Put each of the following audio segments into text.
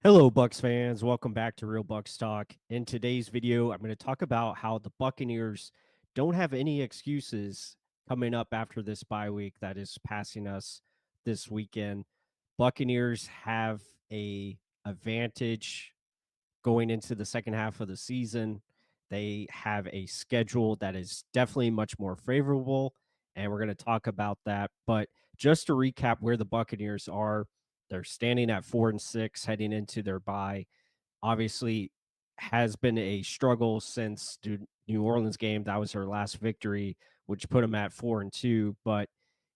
Hello, Bucs fans. Welcome back to Real Bucs Talk. In today's video, I'm going to talk about how the Buccaneers don't have any excuses coming up after this bye week that is passing us this weekend. Buccaneers have a advantage going into the second half of the season. They have a schedule that is definitely much more favorable, and we're going to talk about that. But just to recap where the Buccaneers are, they're standing at 4-6 heading into their bye. Obviously, has been a struggle since the New Orleans game. That was their last victory, which put them at 4-2. But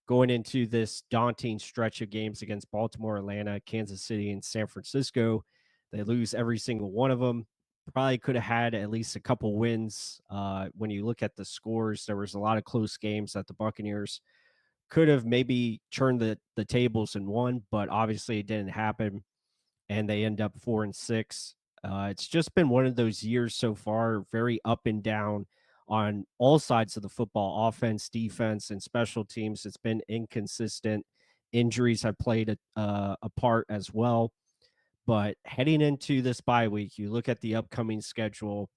going into this daunting stretch of games against Baltimore, Atlanta, Kansas City, and San Francisco, they lose every single one of them. Probably could have had at least a couple wins. When you look at the scores, there was a lot of close games that the Buccaneers could have maybe turned the tables and won, but obviously it didn't happen, and they end up 4-6. It's just been one of those years so far, very up and down on all sides of the football, offense, defense, and special teams. It's been inconsistent. Injuries have played a part as well. But heading into this bye week, you look at the upcoming schedule.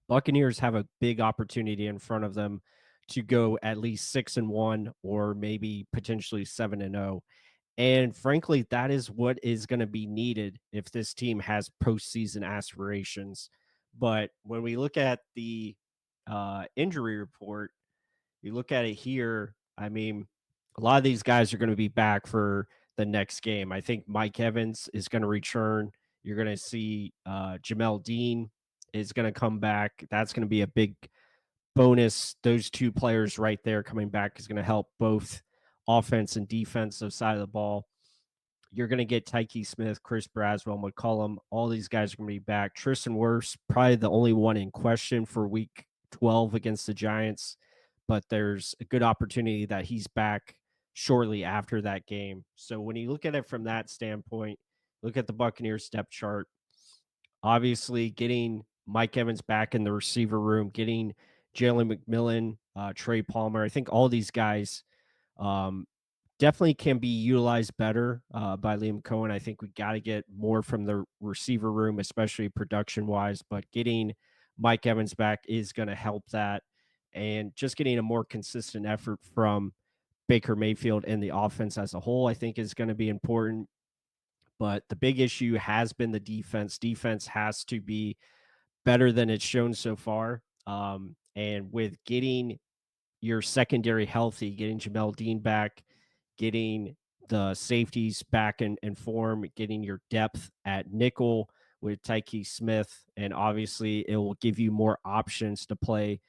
Buccaneers have a big opportunity in front of them to go at least 6-1 or maybe potentially 7-0. And frankly, that is what is going to be needed if this team has postseason aspirations. But when we look at the injury report, you look at it here, I mean, a lot of these guys are going to be back for the next game. I think Mike Evans is going to return. You're going to see Jamel Dean is going to come back. That's going to be a big bonus. Those two players right there coming back is going to help both offense and defensive side of the ball. You're going to get Tyke Smith, Chris Braswell, McCollum. All these guys are going to be back. Tristan Wirfs, probably the only one in question for week 12 against the Giants, but there's a good opportunity that he's back shortly after that game. So when you look at it from that standpoint, look at the Buccaneers depth chart. Obviously, getting Mike Evans back in the receiver room, getting Jalen McMillan, Trey Palmer. I think all these guys um, definitely can be utilized better by Liam Cohen. I think we got to get more from the receiver room, especially production wise. But getting Mike Evans back is going to help that. And just getting a more consistent effort from Baker Mayfield and the offense as a whole, I think is going to be important. But the big issue has been the defense. Defense has to be better than it's shown so far. And with getting your secondary healthy, getting Jamel Dean back, getting the safeties back in form, getting your depth at nickel with Tyke Smith, and obviously it will give you more options to play,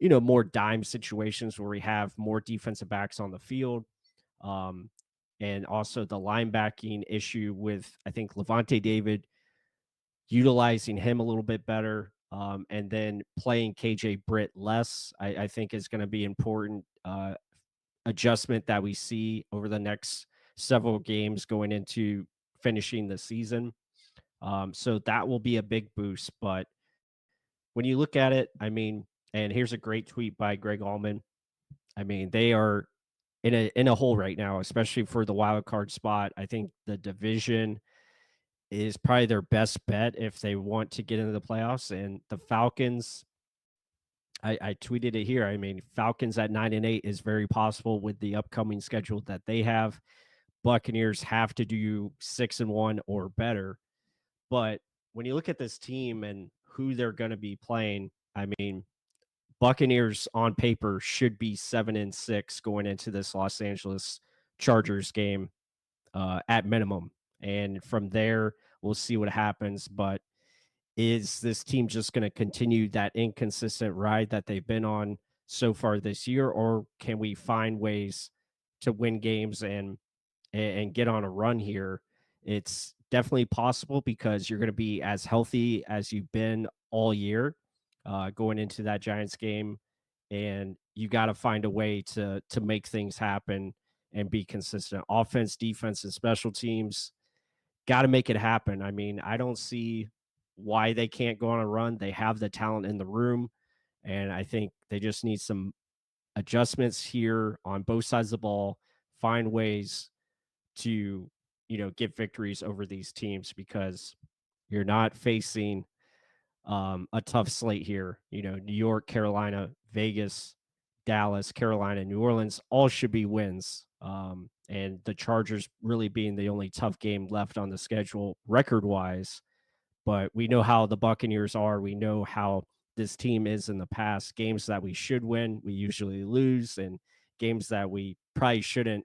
more dime situations where we have more defensive backs on the field. Um, and also the linebacking issue with, I think, Levante David, utilizing him a little bit better, and then playing KJ Britt less, I think is going to be important adjustment that we see over the next several games going into finishing the season. So that will be a big boost. But when you look at it, I mean, and here's a great tweet by Greg Allman. I mean, they are in a hole right now, especially for the wild card spot. I think the division is probably their best bet if they want to get into the playoffs. And the Falcons, I tweeted it here. I mean, Falcons at 9-8 is very possible with the upcoming schedule that they have. Buccaneers have to do 6-1 or better. But when you look at this team and who they're going to be playing, I mean, Buccaneers on paper should be 7-6 going into this Los Angeles Chargers game at minimum. And from there, we'll see what happens. But is this team just going to continue that inconsistent ride that they've been on so far this year, or can we find ways to win games and get on a run here? It's definitely possible because you're going to be as healthy as you've been all year going into that Giants game, and you got to find a way to make things happen and be consistent. Offense, defense, and special teams got to make it happen. I mean, I don't see why they can't go on a run. They have the talent in the room, and I think they just need some adjustments here on both sides of the ball, find ways to, get victories over these teams because you're not facing a tough slate here. New York, Carolina, Vegas, Dallas, Carolina, New Orleans, all should be wins. And the Chargers really being the only tough game left on the schedule record wise. But we know how the Buccaneers are. We know how this team is in the past. Games that we should win, we usually lose, and games that we probably shouldn't,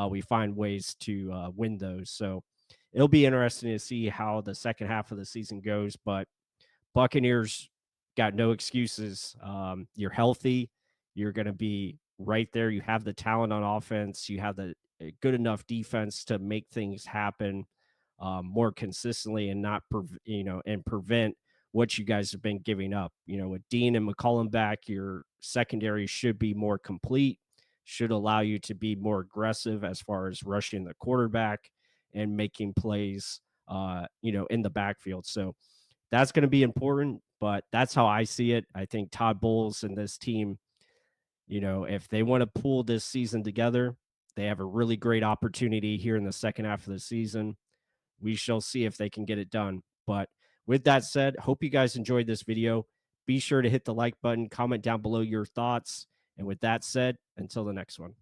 we find ways to win those. So it'll be interesting to see how the second half of the season goes. But Buccaneers got no excuses. You're healthy. You're going to be right there. You have the talent on offense. You have the good enough defense to make things happen more consistently and not, and prevent what you guys have been giving up. With Dean and McCollum back, your secondary should be more complete, should allow you to be more aggressive as far as rushing the quarterback and making plays, in the backfield. So that's going to be important, but that's how I see it. I think Todd Bowles and this team, if they want to pull this season together, they have a really great opportunity here in the second half of the season. We shall see if they can get it done. But with that said, hope you guys enjoyed this video. Be sure to hit the like button, comment down below your thoughts. And with that said, until the next one.